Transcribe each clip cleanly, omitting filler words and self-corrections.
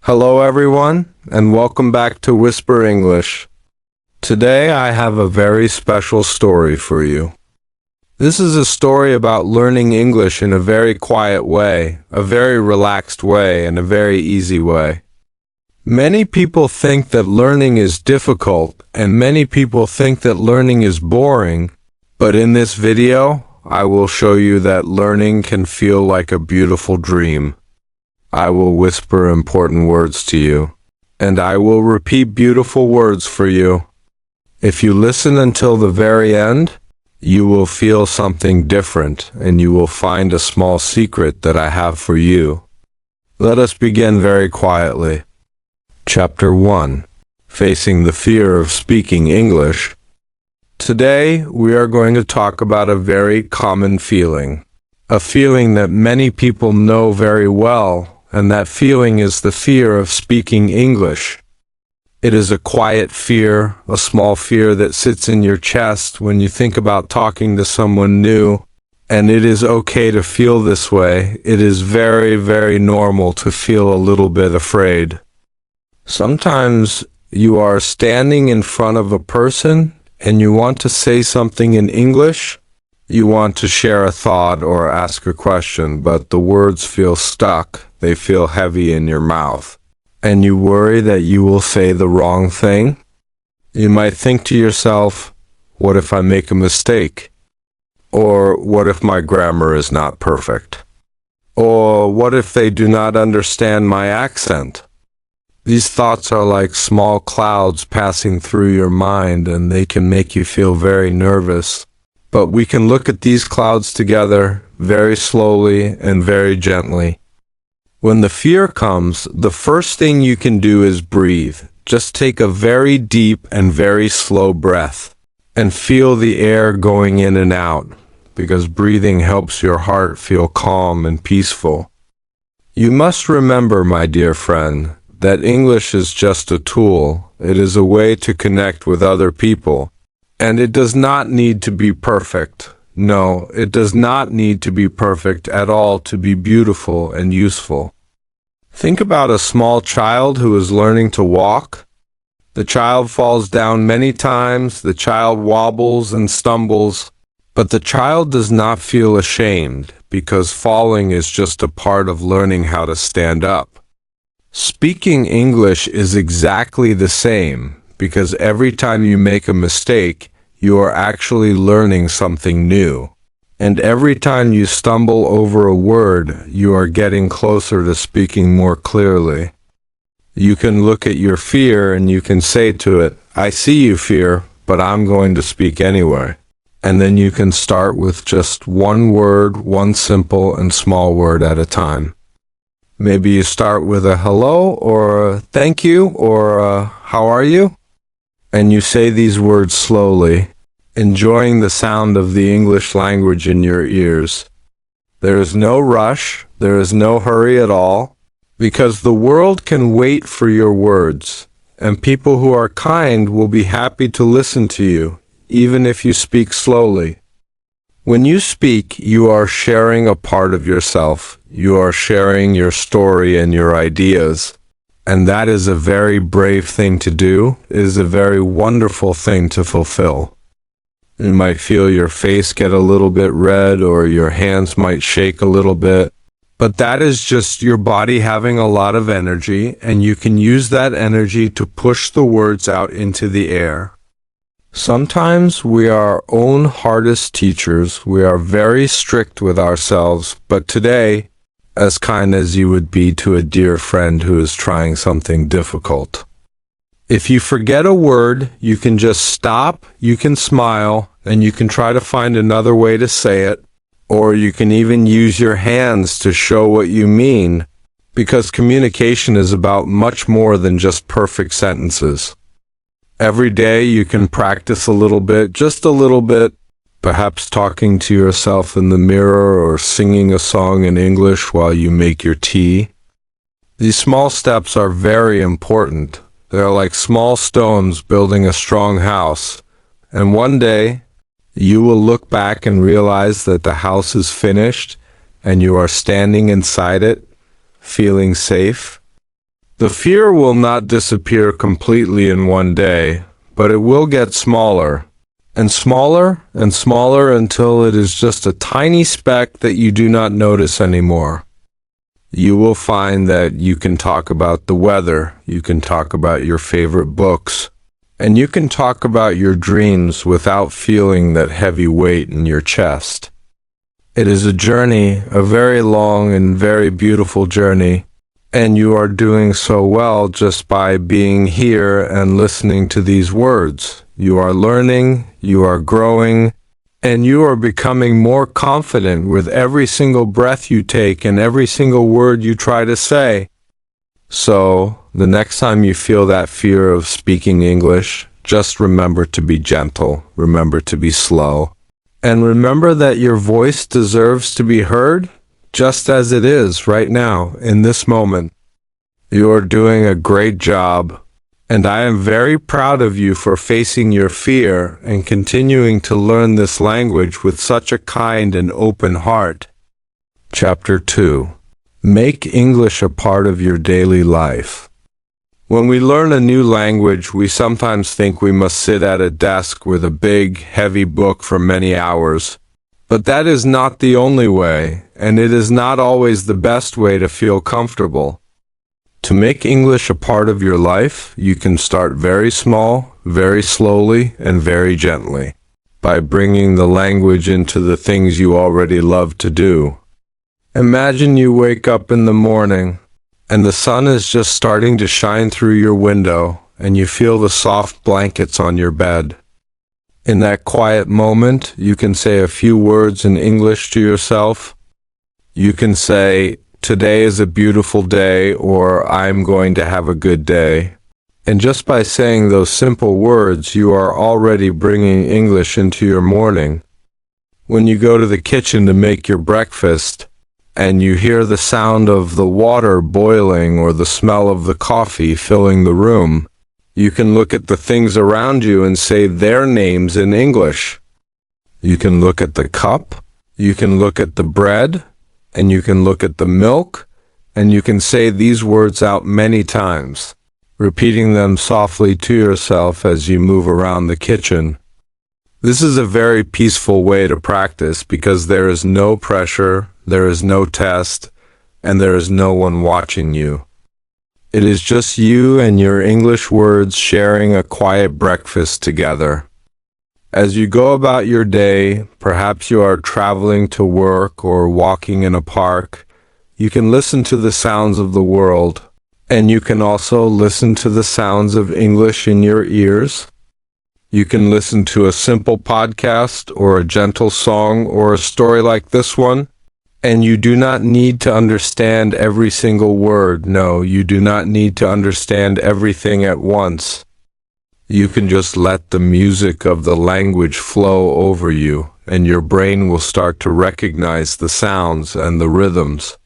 Hello everyone, and welcome back to Whisper English. Today I have a very special story for you. This is a story about learning English in a very quiet way, a very relaxed way, and a very easy way. Many people think that learning is difficult, and many people think that learning is boring, but in this video, I will show you that learning can feel like a beautiful dream. I will whisper important words to you, and I will repeat beautiful words for you. If you listen until the very end, you will feel something different, and you will find a small secret that I have for you. Let us begin very quietly. Chapter 1. Facing the fear of speaking English. Today, we are going to talk about a very common feeling. A feeling that many people know very well, and that feeling is the fear of speaking English. It is a quiet fear, a small fear that sits in your chest when you think about talking to someone new, and it is okay to feel this way. It is very, very normal to feel a little bit afraid. Sometimes you are standing in front of a person and you want to say something in English. You want to share a thought or ask a question, but the words feel stuck. They feel heavy in your mouth. And you worry that you will say the wrong thing. You might think to yourself, what if I make a mistake? Or what if my grammar is not perfect? Or what if they do not understand my accent? These thoughts are like small clouds passing through your mind, and they can make you feel very nervous. But we can look at these clouds together very slowly and very gently. When the fear comes, the first thing you can do is breathe. Just take a very deep and very slow breath and feel the air going in and out, because breathing helps your heart feel calm and peaceful. You must remember, my dear friend, that English is just a tool. It is a way to connect with other people. And it does not need to be perfect. No, it does not need to be perfect at all to be beautiful and useful. Think about a small child who is learning to walk. The child falls down many times, the child wobbles and stumbles, but the child does not feel ashamed because falling is just a part of learning how to stand up. Speaking English is exactly the same, because every time you make a mistake, you are actually learning something new. And every time you stumble over a word, you are getting closer to speaking more clearly. You can look at your fear and you can say to it, I see you, fear, but I'm going to speak anyway. And then you can start with just one word, one simple and small word at a time. Maybe you start with a hello or a thank you or a how are you? And you say these words slowly, enjoying the sound of the English language in your ears. There is no rush, there is no hurry at all, because the world can wait for your words, and people who are kind will be happy to listen to you, even if you speak slowly. When you speak, you are sharing a part of yourself. You are sharing your story and your ideas. And that is a very brave thing to do. It is a very wonderful thing to fulfill. You might feel your face get a little bit red, or your hands might shake a little bit. But that is just your body having a lot of energy, and you can use that energy to push the words out into the air. Sometimes we are our own hardest teachers. We are very strict with ourselves, but today, as kind as you would be to a dear friend who is trying something difficult. If you forget a word, you can just stop, you can smile, and you can try to find another way to say it, or you can even use your hands to show what you mean, because communication is about much more than just perfect sentences. Every day you can practice a little bit, just a little bit, perhaps talking to yourself in the mirror or singing a song in English while you make your tea. These small steps are very important. They are like small stones building a strong house. And one day, you will look back and realize that the house is finished and you are standing inside it, feeling safe. The fear will not disappear completely in one day, but it will get smaller, and smaller and smaller until it is just a tiny speck that you do not notice anymore. You will find that you can talk about the weather, you can talk about your favorite books, and you can talk about your dreams without feeling that heavy weight in your chest. It is a journey, a very long and very beautiful journey, and you are doing so well just by being here and listening to these words. You are learning, you are growing, and you are becoming more confident with every single breath you take and every single word you try to say. So, the next time you feel that fear of speaking English, just remember to be gentle, remember to be slow, and remember that your voice deserves to be heard just as it is right now, in this moment. You are doing a great job, and I am very proud of you for facing your fear and continuing to learn this language with such a kind and open heart. Chapter 2. Make English a part of your daily life. When we learn a new language, we sometimes think we must sit at a desk with a big, heavy book for many hours. But that is not the only way, and it is not always the best way to feel comfortable. To make English a part of your life, you can start very small, very slowly, and very gently, by bringing the language into the things you already love to do. Imagine you wake up in the morning, and the sun is just starting to shine through your window, and you feel the soft blankets on your bed. In that quiet moment, you can say a few words in English to yourself. You can say, "Today is a beautiful day," or "I'm going to have a good day." And just by saying those simple words, you are already bringing English into your morning. When you go to the kitchen to make your breakfast, and you hear the sound of the water boiling or the smell of the coffee filling the room, you can look at the things around you and say their names in English. You can look at the cup, you can look at the bread, and you can look at the milk, and you can say these words out many times, repeating them softly to yourself as you move around the kitchen. This is a very peaceful way to practice because there is no pressure, there is no test, and there is no one watching you. It is just you and your English words sharing a quiet breakfast together. As you go about your day, perhaps you are traveling to work or walking in a park, you can listen to the sounds of the world, and you can also listen to the sounds of English in your ears. You can listen to a simple podcast or a gentle song or a story like this one. And you do not need to understand every single word. No, you do not need to understand everything at once. You can just let the music of the language flow over you, and your brain will start to recognize the sounds and the rhythms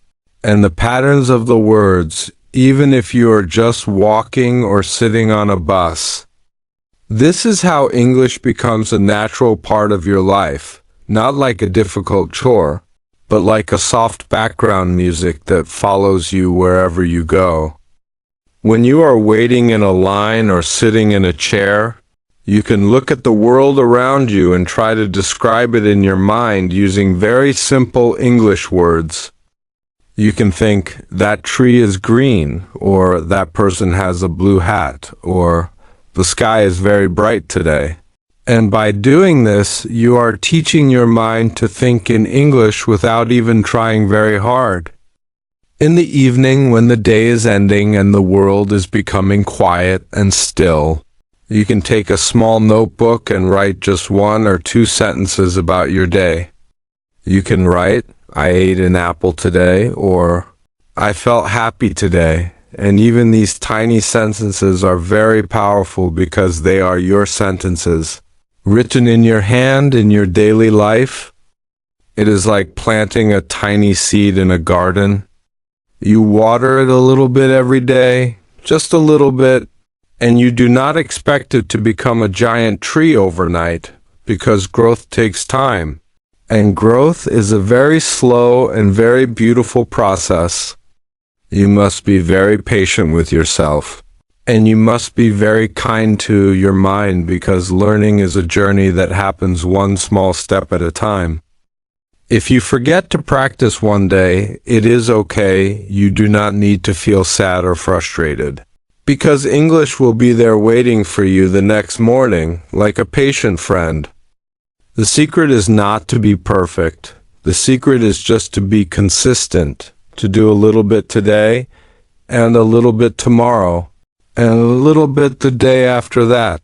and the patterns of the words, even if you are just walking or sitting on a bus. This is how English becomes a natural part of your life, not like a difficult chore, but like a soft background music that follows you wherever you go. When you are waiting in a line or sitting in a chair, you can look at the world around you and try to describe it in your mind using very simple English words. You can think, "That tree is green," or "That person has a blue hat," or "The sky is very bright today." And by doing this, you are teaching your mind to think in English without even trying very hard. In the evening, when the day is ending and the world is becoming quiet and still, you can take a small notebook and write just 1 or 2 sentences about your day. You can write, "I ate an apple today," or "I felt happy today." And even these tiny sentences are very powerful because they are your sentences, written in your hand in your daily life. It is like planting a tiny seed in a garden. You water it a little bit every day, just a little bit, and you do not expect it to become a giant tree overnight, because growth takes time. And growth is a very slow and very beautiful process. You must be very patient with yourself. And you must be very kind to your mind because learning is a journey that happens one small step at a time. If you forget to practice one day, it is okay. You do not need to feel sad or frustrated. Because English will be there waiting for you the next morning, like a patient friend. The secret is not to be perfect. The secret is just to be consistent, to do a little bit today, and a little bit tomorrow, and a little bit the day after that.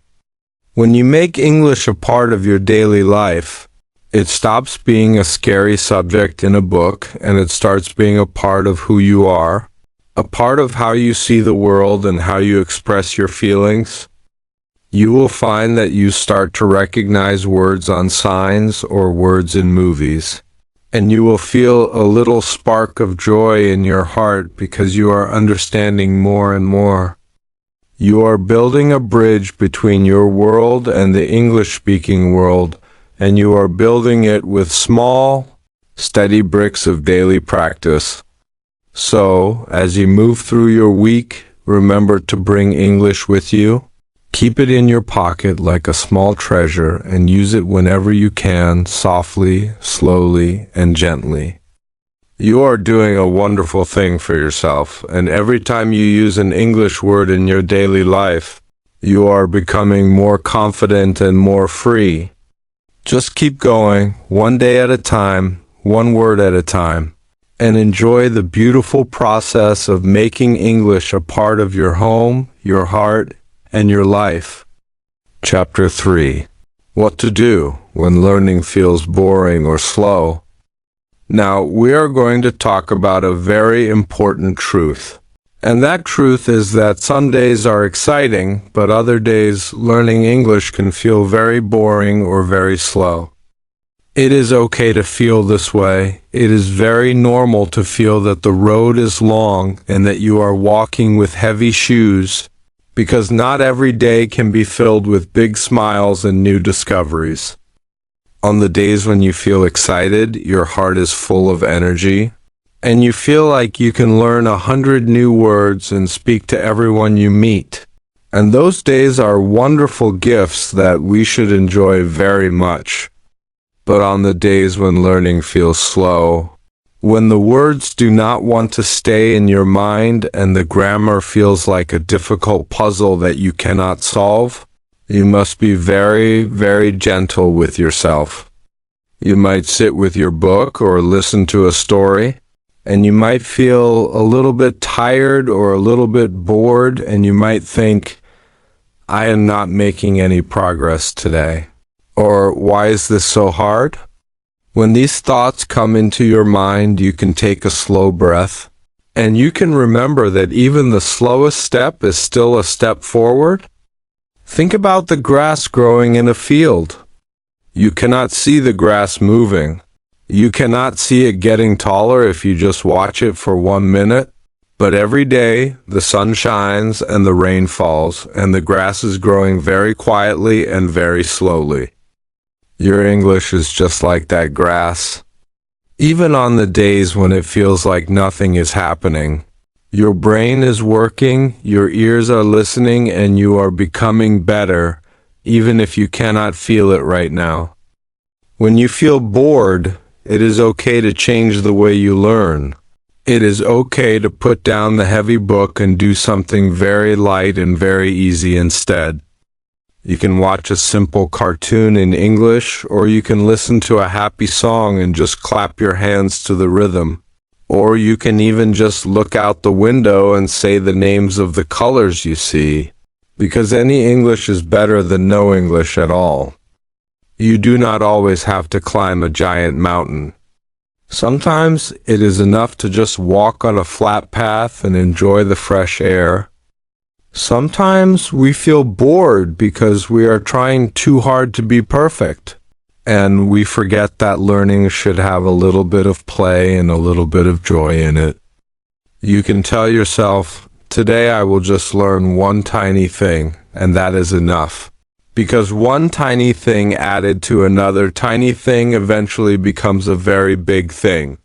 When you make English a part of your daily life, it stops being a scary subject in a book, and it starts being a part of who you are, a part of how you see the world and how you express your feelings. You will find that you start to recognize words on signs or words in movies, and you will feel a little spark of joy in your heart because you are understanding more and more. You are building a bridge between your world and the English-speaking world, and you are building it with small, steady bricks of daily practice. So, as you move through your week, remember to bring English with you. Keep it in your pocket like a small treasure and use it whenever you can, softly, slowly, and gently. You are doing a wonderful thing for yourself, and every time you use an English word in your daily life, you are becoming more confident and more free. Just keep going, one day at a time, one word at a time, and enjoy the beautiful process of making English a part of your home, your heart, and your life. Chapter 3. What to do when learning feels boring or slow. Now, we are going to talk about a very important truth. And that truth is that some days are exciting, but other days learning English can feel very boring or very slow. It is okay to feel this way. It is very normal to feel that the road is long and that you are walking with heavy shoes, because not every day can be filled with big smiles and new discoveries. On the days when you feel excited, your heart is full of energy, and you feel like you can learn 100 new words and speak to everyone you meet. And those days are wonderful gifts that we should enjoy very much. But on the days when learning feels slow, when the words do not want to stay in your mind and the grammar feels like a difficult puzzle that you cannot solve, you must be very, very gentle with yourself. You might sit with your book or listen to a story, and you might feel a little bit tired or a little bit bored, and you might think, I am not making any progress today. Or, why is this so hard? When these thoughts come into your mind, you can take a slow breath, and you can remember that even the slowest step is still a step forward. Think about the grass growing in a field. You cannot see the grass moving. You cannot see it getting taller if you just watch it for 1 minute. But every day, the sun shines and the rain falls, and the grass is growing very quietly and very slowly. Your English is just like that grass. Even on the days when it feels like nothing is happening, your brain is working, your ears are listening, and you are becoming better, even if you cannot feel it right now. When you feel bored, it is okay to change the way you learn. It is okay to put down the heavy book and do something very light and very easy instead. You can watch a simple cartoon in English, or you can listen to a happy song and just clap your hands to the rhythm. Or you can even just look out the window and say the names of the colors you see, because any English is better than no English at all. You do not always have to climb a giant mountain. Sometimes it is enough to just walk on a flat path and enjoy the fresh air. Sometimes we feel bored because we are trying too hard to be perfect, and we forget that learning should have a little bit of play and a little bit of joy in it. You can tell yourself, today I will just learn one tiny thing, and that is enough. Because one tiny thing added to another tiny thing eventually becomes a very big thing.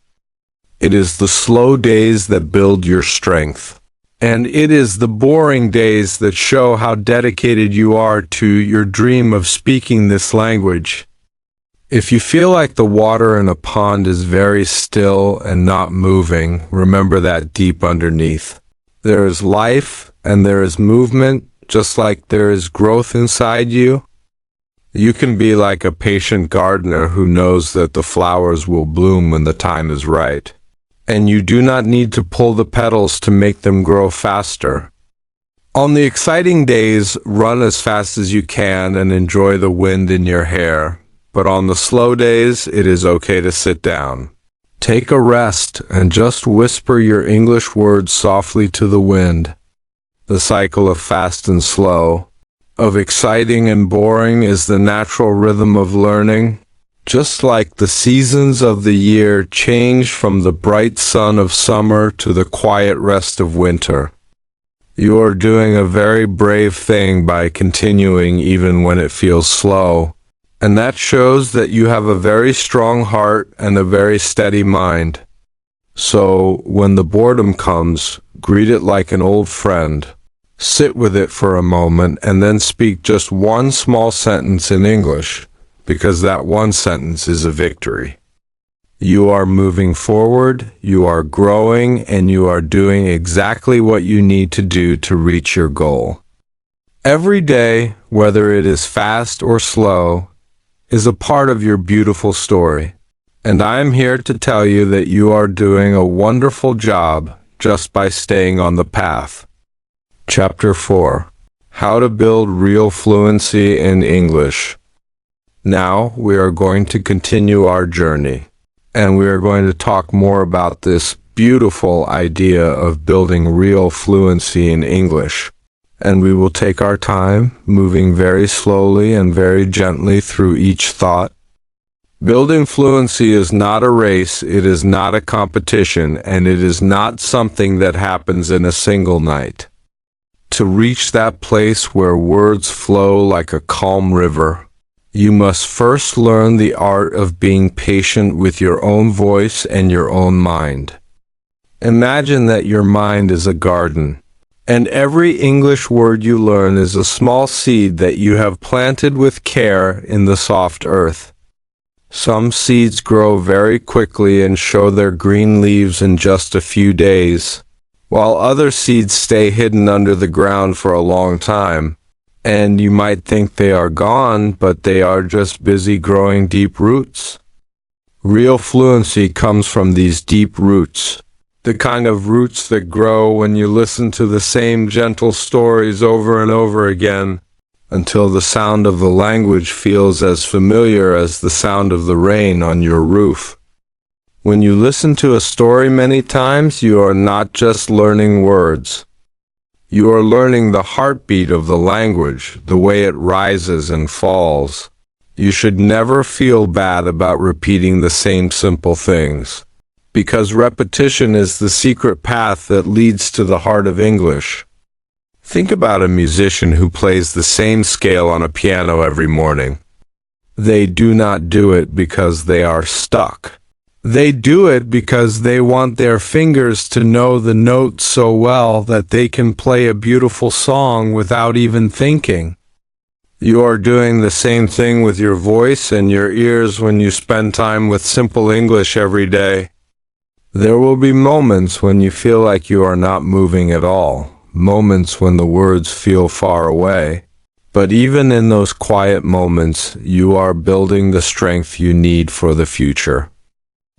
It is the slow days that build your strength. And it is the boring days that show how dedicated you are to your dream of speaking this language. If you feel like the water in a pond is very still and not moving, remember that deep underneath. There is life and there is movement, just like there is growth inside you. You can be like a patient gardener who knows that the flowers will bloom when the time is right. And you do not need to pull the petals to make them grow faster. On the exciting days, run as fast as you can and enjoy the wind in your hair. But on the slow days, it is okay to sit down. Take a rest and just whisper your English words softly to the wind. The cycle of fast and slow, of exciting and boring is the natural rhythm of learning. Just like the seasons of the year change from the bright sun of summer to the quiet rest of winter. You are doing a very brave thing by continuing even when it feels slow. And that shows that you have a very strong heart and a very steady mind. So, when the boredom comes, greet it like an old friend. Sit with it for a moment and then speak just one small sentence in English, because that one sentence is a victory. You are moving forward, you are growing, and you are doing exactly what you need to do to reach your goal. Every day, whether it is fast or slow, is a part of your beautiful story. And I am here to tell you that you are doing a wonderful job just by staying on the path. Chapter 4. How to build real fluency in English. Now we are going to continue our journey, and we are going to talk more about this beautiful idea of building real fluency in English. And we will take our time, moving very slowly and very gently through each thought. Building fluency is not a race, it is not a competition, and it is not something that happens in a single night. To reach that place where words flow like a calm river, you must first learn the art of being patient with your own voice and your own mind. Imagine that your mind is a garden. And every English word you learn is a small seed that you have planted with care in the soft earth. Some seeds grow very quickly and show their green leaves in just a few days, while other seeds stay hidden under the ground for a long time. And you might think they are gone, but they are just busy growing deep roots. Real fluency comes from these deep roots. The kind of roots that grow when you listen to the same gentle stories over and over again, until the sound of the language feels as familiar as the sound of the rain on your roof. When you listen to a story many times, you are not just learning words. You are learning the heartbeat of the language, the way it rises and falls. You should never feel bad about repeating the same simple things, because repetition is the secret path that leads to the heart of English. Think about a musician who plays the same scale on a piano every morning. They do not do it because they are stuck. They do it because they want their fingers to know the notes so well that they can play a beautiful song without even thinking. You are doing the same thing with your voice and your ears when you spend time with simple English every day. There will be moments when you feel like you are not moving at all, moments when the words feel far away. But even in those quiet moments, you are building the strength you need for the future.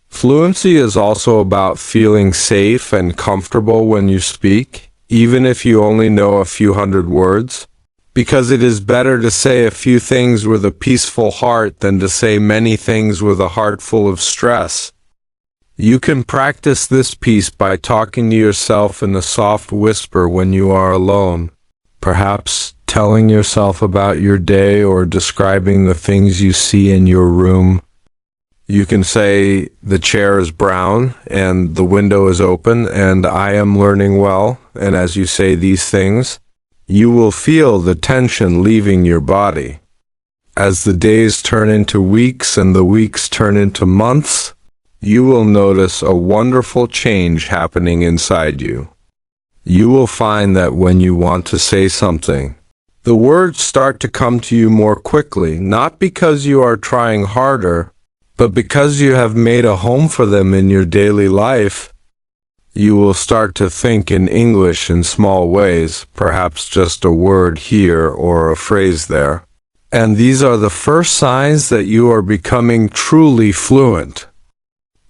Fluency is also about feeling safe and comfortable when you speak, even if you only know a few hundred words, because it is better to say a few things with a peaceful heart than to say many things with a heart full of stress. You can practice this piece by talking to yourself in a soft whisper when you are alone, perhaps telling yourself about your day or describing the things you see in your room. You can say, the chair is brown and the window is open and I am learning well, and as you say these things, you will feel the tension leaving your body. As the days turn into weeks and the weeks turn into months, you will notice a wonderful change happening inside you. You will find that when you want to say something, the words start to come to you more quickly, not because you are trying harder, but because you have made a home for them in your daily life. You will start to think in English in small ways, perhaps just a word here or a phrase there. And these are the first signs that you are becoming truly fluent.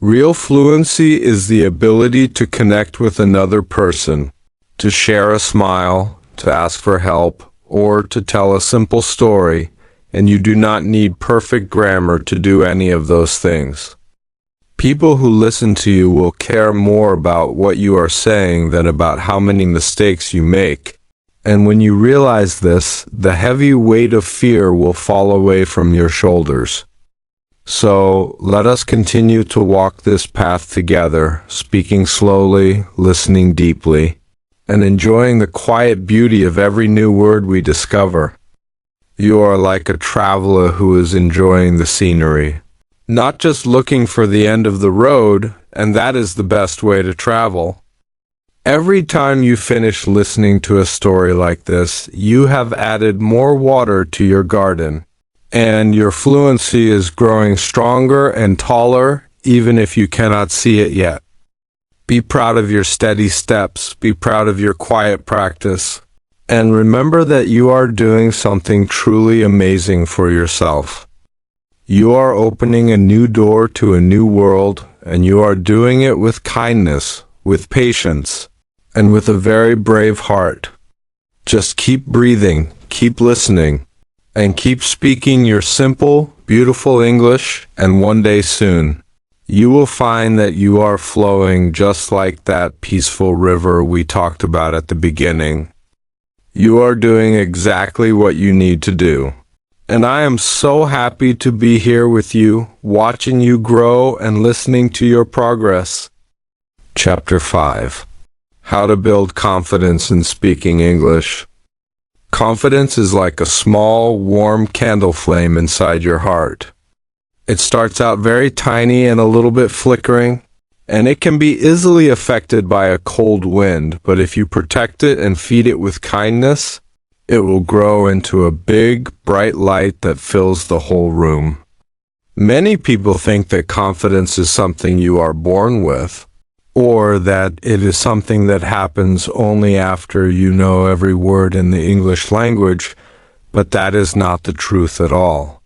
Real fluency is the ability to connect with another person, to share a smile, to ask for help, or to tell a simple story, and you do not need perfect grammar to do any of those things. People who listen to you will care more about what you are saying than about how many mistakes you make. And when you realize this, the heavy weight of fear will fall away from your shoulders. So, let us continue to walk this path together, speaking slowly, listening deeply, and enjoying the quiet beauty of every new word we discover. You are like a traveler who is enjoying the scenery, not just looking for the end of the road, and that is the best way to travel. Every time you finish listening to a story like this, you have added more water to your garden, and your fluency is growing stronger and taller, even if you cannot see it yet. Be proud of your steady steps, be proud of your quiet practice, and remember that you are doing something truly amazing for yourself. You are opening a new door to a new world, and you are doing it with kindness, with patience, and with a very brave heart. Just keep breathing, keep listening, and keep speaking your simple, beautiful English, and one day soon, you will find that you are flowing just like that peaceful river we talked about at the beginning. You are doing exactly what you need to do. And I am so happy to be here with you, watching you grow and listening to your progress. Chapter 5. How to build confidence in speaking English. Confidence is like a small, warm candle flame inside your heart. It starts out very tiny and a little bit flickering, and it can be easily affected by a cold wind, but if you protect it and feed it with kindness, it will grow into a big, bright light that fills the whole room. Many people think that confidence is something you are born with, or that it is something that happens only after you know every word in the English language, but that is not the truth at all.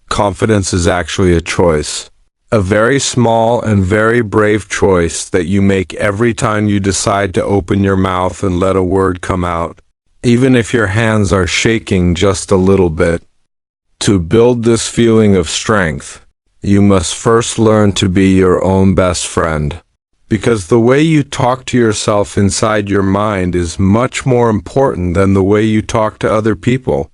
Confidence is actually a choice, a very small and very brave choice that you make every time you decide to open your mouth and let a word come out, even if your hands are shaking just a little bit. To build this feeling of strength, you must first learn to be your own best friend, because the way you talk to yourself inside your mind is much more important than the way you talk to other people.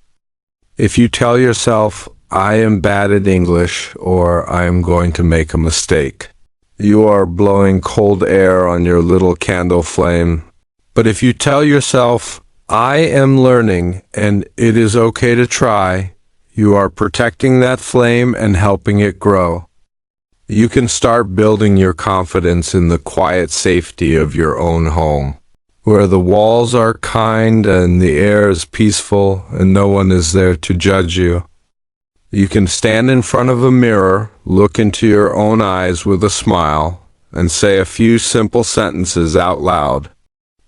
If you tell yourself, "I am bad at English," or "I am going to make a mistake," you are blowing cold air on your little candle flame. But if you tell yourself, "I am learning and it is okay to try," you are protecting that flame and helping it grow. You can start building your confidence in the quiet safety of your own home, where the walls are kind and the air is peaceful and no one is there to judge you. You can stand in front of a mirror, look into your own eyes with a smile, and say a few simple sentences out loud,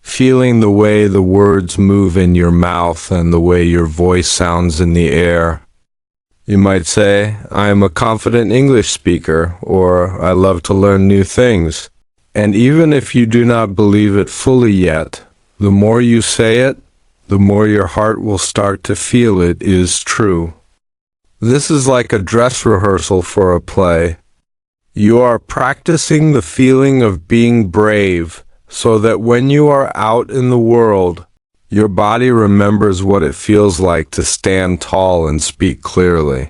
feeling the way the words move in your mouth and the way your voice sounds in the air. You might say, "I am a confident English speaker," or "I love to learn new things." And even if you do not believe it fully yet, the more you say it, the more your heart will start to feel it is true. This is like a dress rehearsal for a play. You are practicing the feeling of being brave, so that when you are out in the world, your body remembers what it feels like to stand tall and speak clearly.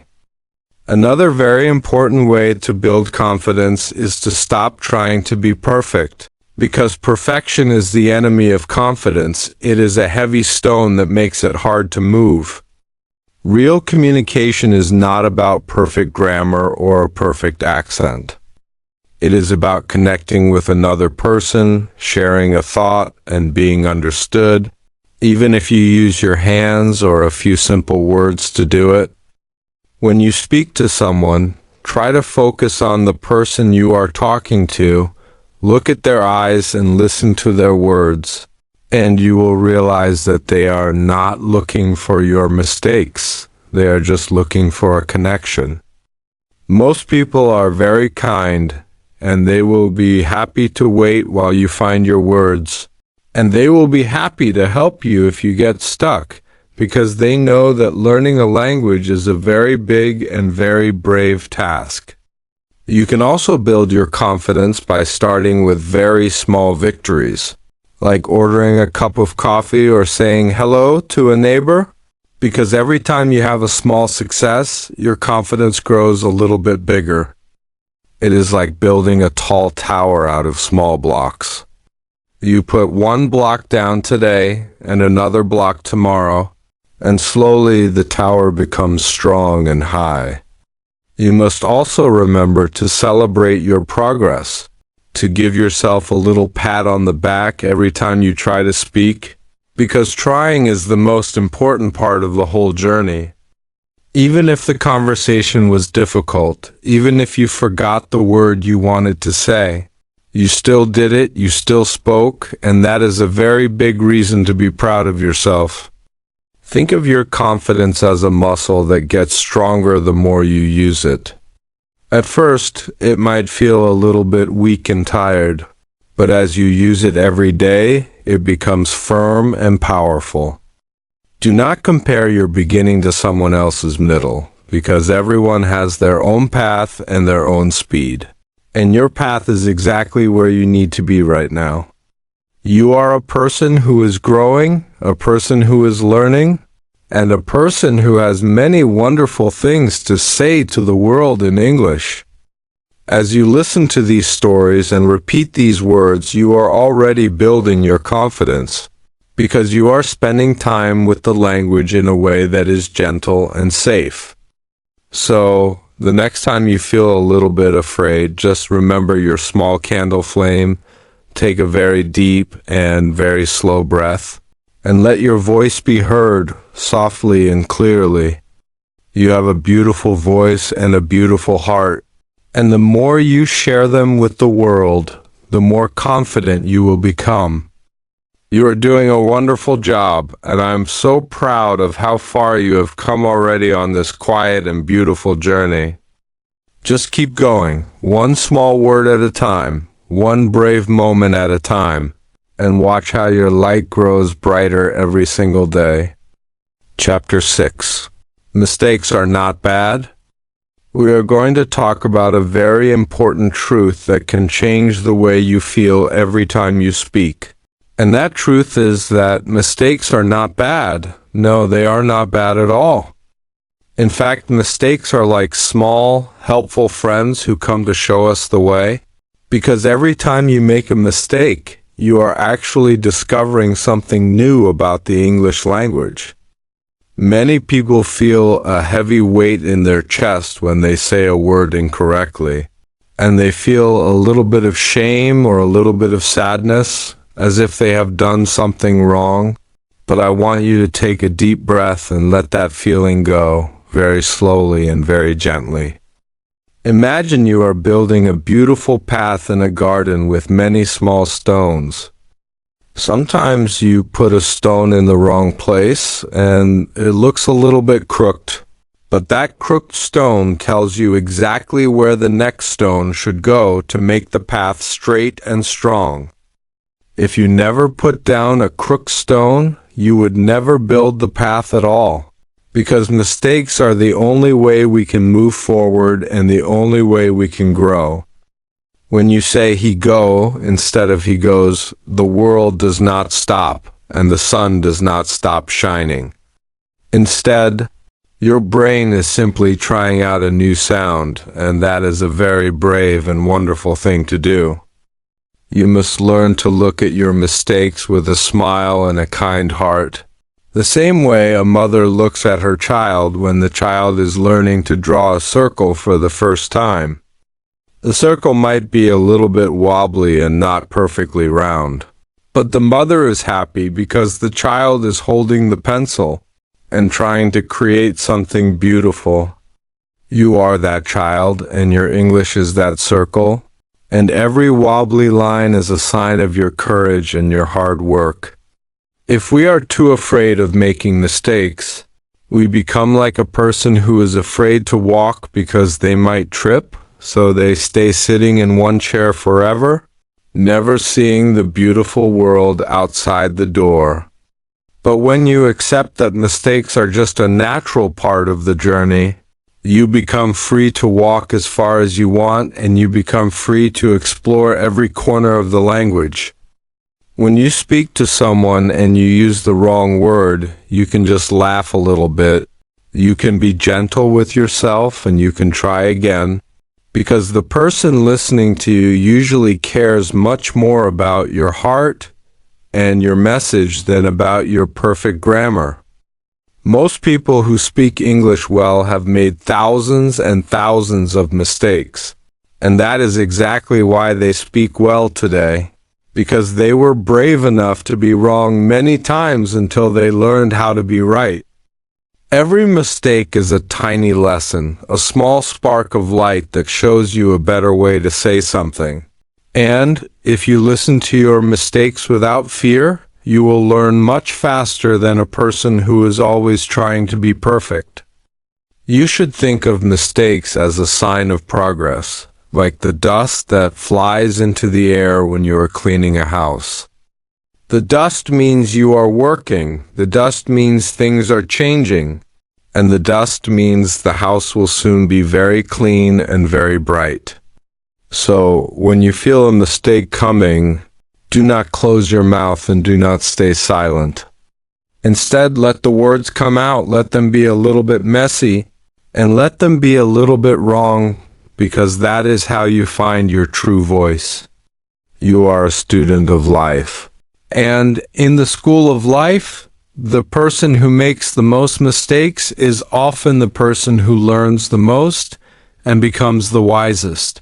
Another very important way to build confidence is to stop trying to be perfect, because perfection is the enemy of confidence. It is a heavy stone that makes it hard to move. Real communication is not about perfect grammar or a perfect accent. It is about connecting with another person, sharing a thought, and being understood, even if you use your hands or a few simple words to do it. When you speak to someone, try to focus on the person you are talking to, look at their eyes and listen to their words, and you will realize that they are not looking for your mistakes. They are just looking for a connection. Most people are very kind, and they will be happy to wait while you find your words, and they will be happy to help you if you get stuck, because they know that learning a language is a very big and very brave task. You can also build your confidence by starting with very small victories, like ordering a cup of coffee or saying hello to a neighbor, because every time you have a small success, your confidence grows a little bit bigger. It is like building a tall tower out of small blocks. You put one block down today and another block tomorrow, and slowly the tower becomes strong and high. You must also remember to celebrate your progress, to give yourself a little pat on the back every time you try to speak, because trying is the most important part of the whole journey. Even if the conversation was difficult, even if you forgot the word you wanted to say, you still did it, you still spoke, and that is a very big reason to be proud of yourself. Think of your confidence as a muscle that gets stronger the more you use it. At first, it might feel a little bit weak and tired, but as you use it every day, it becomes firm and powerful. Do not compare your beginning to someone else's middle, because everyone has their own path and their own speed. And your path is exactly where you need to be right now. You are a person who is growing, a person who is learning, and a person who has many wonderful things to say to the world in English. As you listen to these stories and repeat these words, you are already building your confidence, because you are spending time with the language in a way that is gentle and safe. So, the next time you feel a little bit afraid, just remember your small candle flame, take a very deep and very slow breath, and let your voice be heard softly and clearly. You have a beautiful voice and a beautiful heart, and the more you share them with the world, the more confident you will become. You are doing a wonderful job, and I am so proud of how far you have come already on this quiet and beautiful journey. Just keep going, one small word at a time, one brave moment at a time, and watch how your light grows brighter every single day. Chapter 6. Mistakes are not bad. We are going to talk about a very important truth that can change the way you feel every time you speak. And that truth is that mistakes are not bad. No, they are not bad at all. In fact, mistakes are like small, helpful friends who come to show us the way. Because every time you make a mistake, you are actually discovering something new about the English language. Many people feel a heavy weight in their chest when they say a word incorrectly, and they feel a little bit of shame or a little bit of sadness, as if they have done something wrong. But I want you to take a deep breath and let that feeling go, very slowly and very gently. Imagine you are building a beautiful path in a garden with many small stones. Sometimes you put a stone in the wrong place and it looks a little bit crooked, but that crooked stone tells you exactly where the next stone should go to make the path straight and strong. If you never put down a crooked stone, you would never build the path at all, because mistakes are the only way we can move forward and the only way we can grow. When you say he go instead of he goes, the world does not stop and the sun does not stop shining. Instead, your brain is simply trying out a new sound, and that is a very brave and wonderful thing to do. You must learn to look at your mistakes with a smile and a kind heart, the same way a mother looks at her child when the child is learning to draw a circle for the first time. The circle might be a little bit wobbly and not perfectly round. But the mother is happy because the child is holding the pencil and trying to create something beautiful. You are that child, and your English is that circle, and every wobbly line is a sign of your courage and your hard work. If we are too afraid of making mistakes, we become like a person who is afraid to walk because they might trip, so they stay sitting in one chair forever, never seeing the beautiful world outside the door. But when you accept that mistakes are just a natural part of the journey, you become free to walk as far as you want, and you become free to explore every corner of the language. When you speak to someone and you use the wrong word, you can just laugh a little bit. You can be gentle with yourself and you can try again, because the person listening to you usually cares much more about your heart and your message than about your perfect grammar. Most people who speak English well have made thousands and thousands of mistakes, and that is exactly why they speak well today, because they were brave enough to be wrong many times until they learned how to be right. Every mistake is a tiny lesson, a small spark of light that shows you a better way to say something. And if you listen to your mistakes without fear, you will learn much faster than a person who is always trying to be perfect. You should think of mistakes as a sign of progress, like the dust that flies into the air when you are cleaning a house. The dust means you are working, the dust means things are changing, and the dust means the house will soon be very clean and very bright. So, when you feel a mistake coming, do not close your mouth and do not stay silent. Instead, let the words come out, let them be a little bit messy, and let them be a little bit wrong, because that is how you find your true voice. You are a student of life. And in the school of life, the person who makes the most mistakes is often the person who learns the most and becomes the wisest.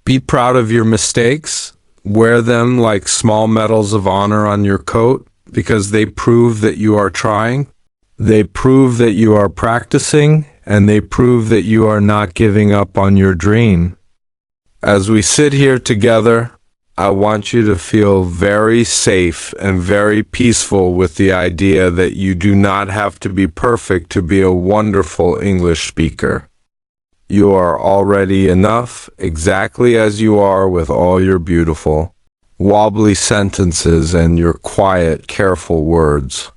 Be proud of your mistakes. Wear them like small medals of honor on your coat, because they prove that you are trying. They prove that you are practicing, and they prove that you are not giving up on your dream. As we sit here together, I want you to feel very safe and very peaceful with the idea that you do not have to be perfect to be a wonderful English speaker. You are already enough, exactly as you are, with all your beautiful, wobbly sentences and your quiet, careful words.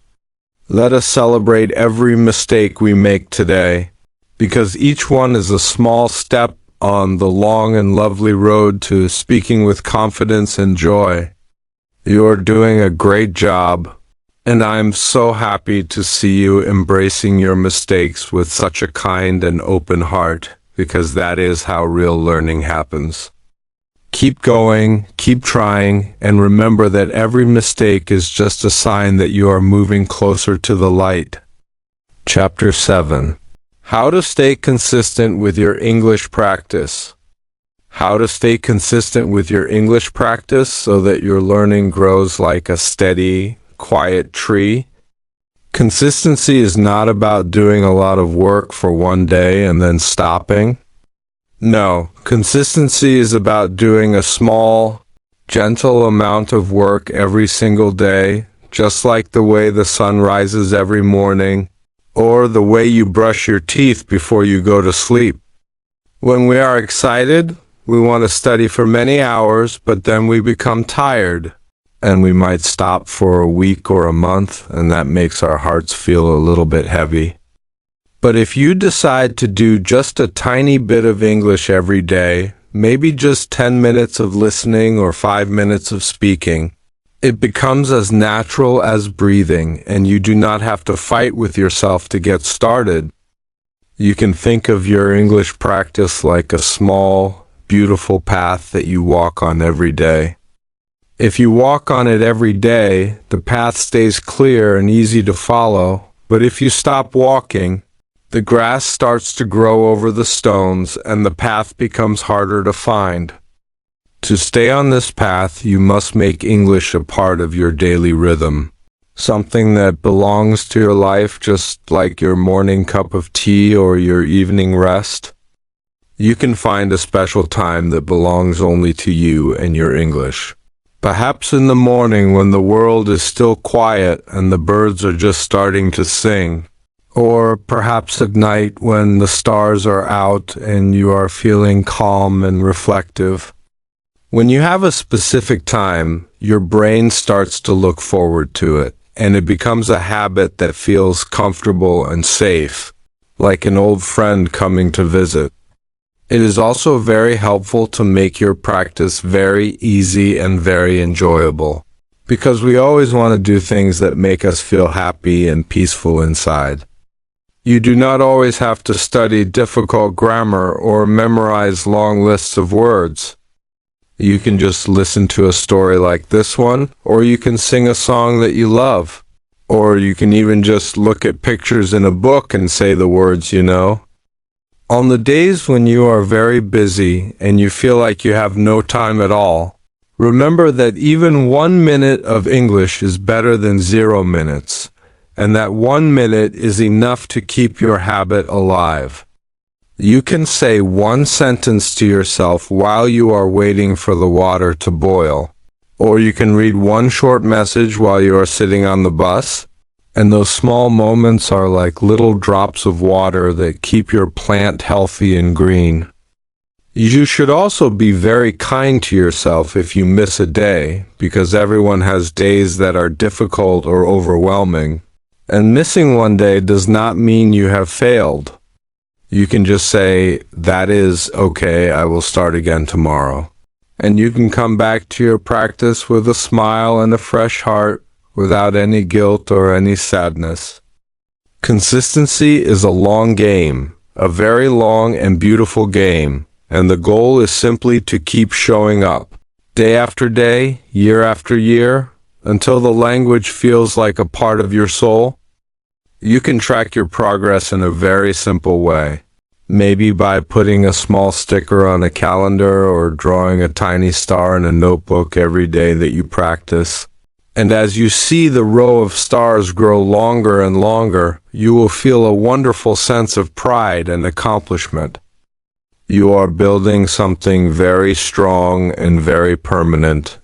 Let us celebrate every mistake we make today, because each one is a small step on the long and lovely road to speaking with confidence and joy. You are doing a great job, and I am so happy to see you embracing your mistakes with such a kind and open heart, because that is how real learning happens. Keep going, keep trying, and remember that every mistake is just a sign that you are moving closer to the light. Chapter 7. How to stay consistent with your English practice. How to stay consistent with your English practice so that your learning grows like a steady, quiet tree. Consistency is not about doing a lot of work for one day and then stopping. No, consistency is about doing a small, gentle amount of work every single day, just like the way the sun rises every morning, or the way you brush your teeth before you go to sleep. When we are excited, we want to study for many hours, but then we become tired, and we might stop for a week or a month, and that makes our hearts feel a little bit heavy. But if you decide to do just a tiny bit of English every day, maybe just 10 minutes of listening or 5 minutes of speaking, it becomes as natural as breathing, and you do not have to fight with yourself to get started. You can think of your English practice like a small, beautiful path that you walk on every day. If you walk on it every day, the path stays clear and easy to follow, but if you stop walking, The grass starts to grow over the stones and the path becomes harder to find. To stay on this path, you must make English a part of your daily rhythm, something that belongs to your life, just like your morning cup of tea or your evening rest. You can find a special time that belongs only to you and your English. Perhaps in the morning when the world is still quiet and the birds are just starting to sing. Or perhaps at night when the stars are out and you are feeling calm and reflective. When you have a specific time, your brain starts to look forward to it, and it becomes a habit that feels comfortable and safe, like an old friend coming to visit. It is also very helpful to make your practice very easy and very enjoyable, because we always want to do things that make us feel happy and peaceful inside. You do not always have to study difficult grammar or memorize long lists of words. You can just listen to a story like this one, or you can sing a song that you love, or you can even just look at pictures in a book and say the words you know. On the days when you are very busy and you feel like you have no time at all, remember that even 1 minute of English is better than 0 minutes, and that 1 minute is enough to keep your habit alive. You can say one sentence to yourself while you are waiting for the water to boil, or you can read one short message while you are sitting on the bus, and those small moments are like little drops of water that keep your plant healthy and green. You should also be very kind to yourself if you miss a day, because everyone has days that are difficult or overwhelming, and missing one day does not mean you have failed. You can just say, "That is okay, I will start again tomorrow." And you can come back to your practice with a smile and a fresh heart, without any guilt or any sadness. Consistency is a long game, a very long and beautiful game, and the goal is simply to keep showing up, day after day, year after year, until the language feels like a part of your soul. You can track your progress in a very simple way. Maybe by putting a small sticker on a calendar or drawing a tiny star in a notebook every day that you practice. And as you see the row of stars grow longer and longer, you will feel a wonderful sense of pride and accomplishment. You are building something very strong and very permanent,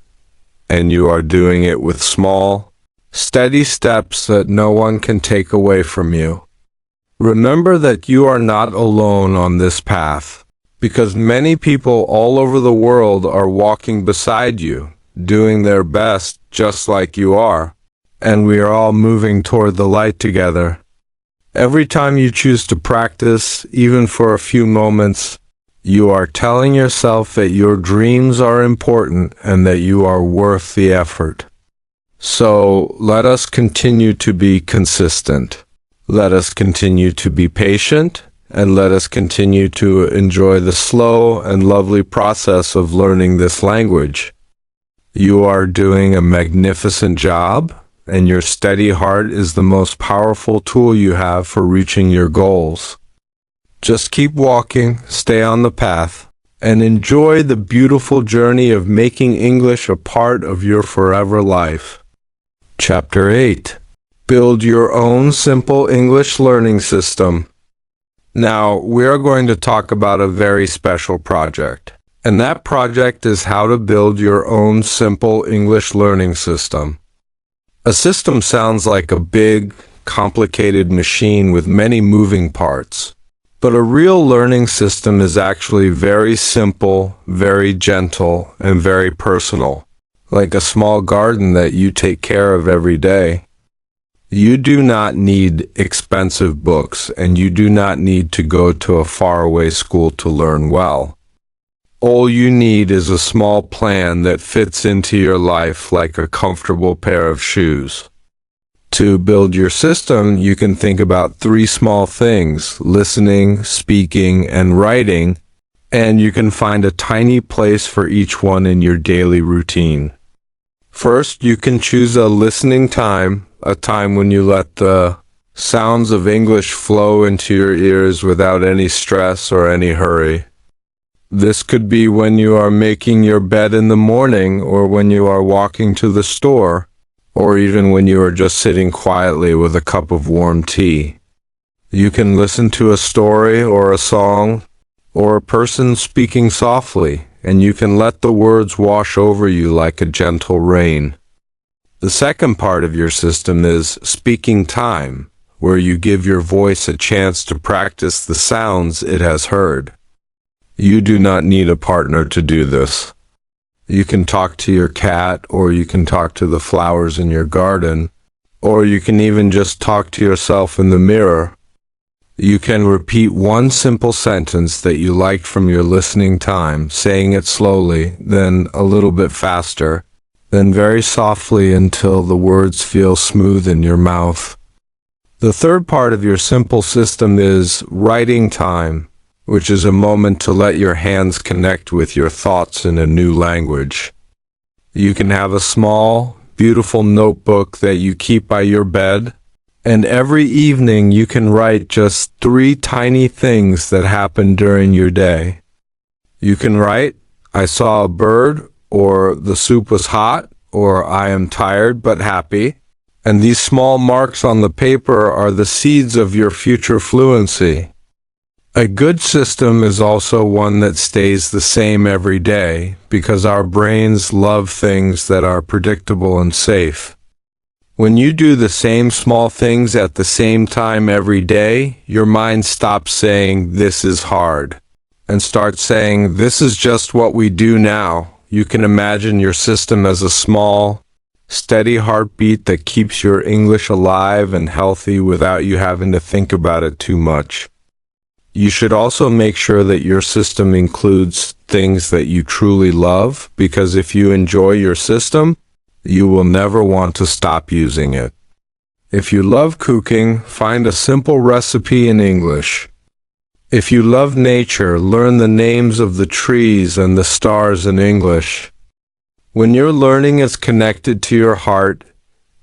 and you are doing it with small, steady steps that no one can take away from you. Remember that you are not alone on this path, because many people all over the world are walking beside you, doing their best just like you are, and we are all moving toward the light together. Every time you choose to practice, even for a few moments, you are telling yourself that your dreams are important and that you are worth the effort. So let us continue to be consistent. Let us continue to be patient, and let us continue to enjoy the slow and lovely process of learning this language. You are doing a magnificent job, and your steady heart is the most powerful tool you have for reaching your goals. Just keep walking, stay on the path, and enjoy the beautiful journey of making English a part of your forever life. Chapter 8. Build your own simple English learning system. Now, we are going to talk about a very special project, and that project is how to build your own simple English learning system. A system sounds like a big, complicated machine with many moving parts, but a real learning system is actually very simple, very gentle, and very personal, like a small garden that you take care of every day. You do not need expensive books, and you do not need to go to a faraway school to learn well. All you need is a small plan that fits into your life like a comfortable pair of shoes. To build your system, you can think about 3 small things: listening, speaking, and writing, and you can find a tiny place for each one in your daily routine. First, you can choose a listening time, a time when you let the Sounds of English flow into your ears without any stress or any hurry. This could be when you are making your bed in the morning, or when you are walking to the store, or even when you are just sitting quietly with a cup of warm tea. You can listen to a story or a song, or a person speaking softly, and you can let the words wash over you like a gentle rain. The second part of your system is speaking time, where you give your voice a chance to practice the sounds it has heard. You do not need a partner to do this. You can talk to your cat, or you can talk to the flowers in your garden, or you can even just talk to yourself in the mirror. You can repeat one simple sentence that you liked from your listening time, saying it slowly, then a little bit faster, then very softly until the words feel smooth in your mouth. The third part of your simple system is writing time, which is a moment to let your hands connect with your thoughts in a new language. You can have a small, beautiful notebook that you keep by your bed, and every evening you can write just 3 tiny things that happened during your day. You can write, "I saw a bird," or "the soup was hot," or "I am tired but happy." And these small marks on the paper are the seeds of your future fluency. A good system is also one that stays the same every day, because our brains love things that are predictable and safe. When you do the same small things at the same time every day, your mind stops saying, "This is hard," and starts saying, "This is just what we do now." You can imagine your system as a small, steady heartbeat that keeps your English alive and healthy without you having to think about it too much. You should also make sure that your system includes things that you truly love, because if you enjoy your system, you will never want to stop using it. If you love cooking, find a simple recipe in English. If you love nature, learn the names of the trees and the stars in English. When your learning is connected to your heart,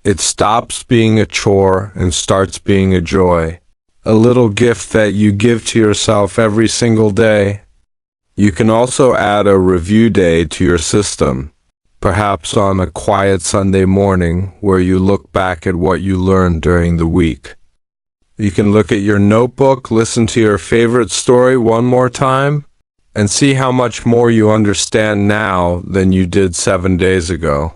it stops being a chore and starts being a joy, a little gift that you give to yourself every single day. You can also add a review day to your system, perhaps on a quiet Sunday morning where you look back at what you learned during the week. You can look at your notebook, listen to your favorite story one more time, and see how much more you understand now than you did 7 days ago.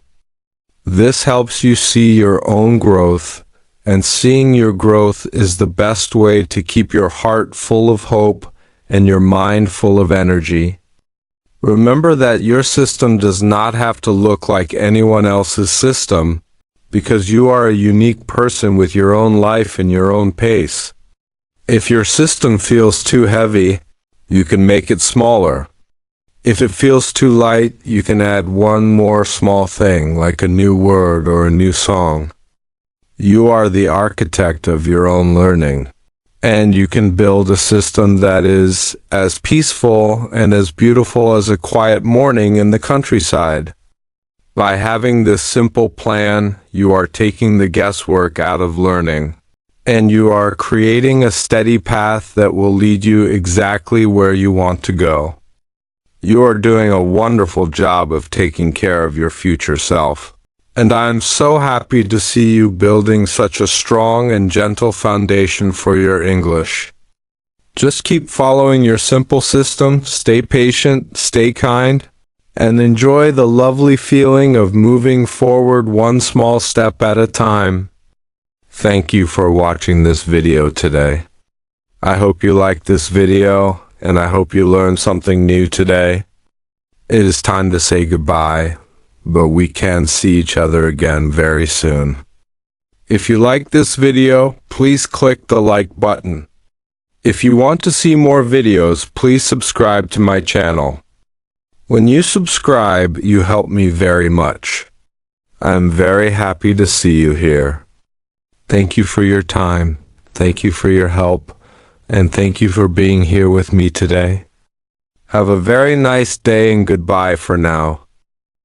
This helps you see your own growth, and seeing your growth is the best way to keep your heart full of hope and your mind full of energy. Remember that your system does not have to look like anyone else's system, because you are a unique person with your own life and your own pace. If your system feels too heavy, you can make it smaller. If it feels too light, you can add one more small thing, like a new word or a new song. You are the architect of your own learning, and you can build a system that is as peaceful and as beautiful as a quiet morning in the countryside. By having this simple plan, you are taking the guesswork out of learning, and you are creating a steady path that will lead you exactly where you want to go. You are doing a wonderful job of taking care of your future self, and I am so happy to see you building such a strong and gentle foundation for your English. Just keep following your simple system, stay patient, stay kind, and enjoy the lovely feeling of moving forward one small step at a time. Thank you for watching this video today. I hope you liked this video, and I hope you learned something new today. It is time to say goodbye, but we can see each other again very soon. If you like this video, please click the like button. If you want to see more videos, please subscribe to my channel. When you subscribe, you help me very much. I'm very happy to see you here. Thank you for your time, thank you for your help, and thank you for being here with me today. Have a very nice day and goodbye for now.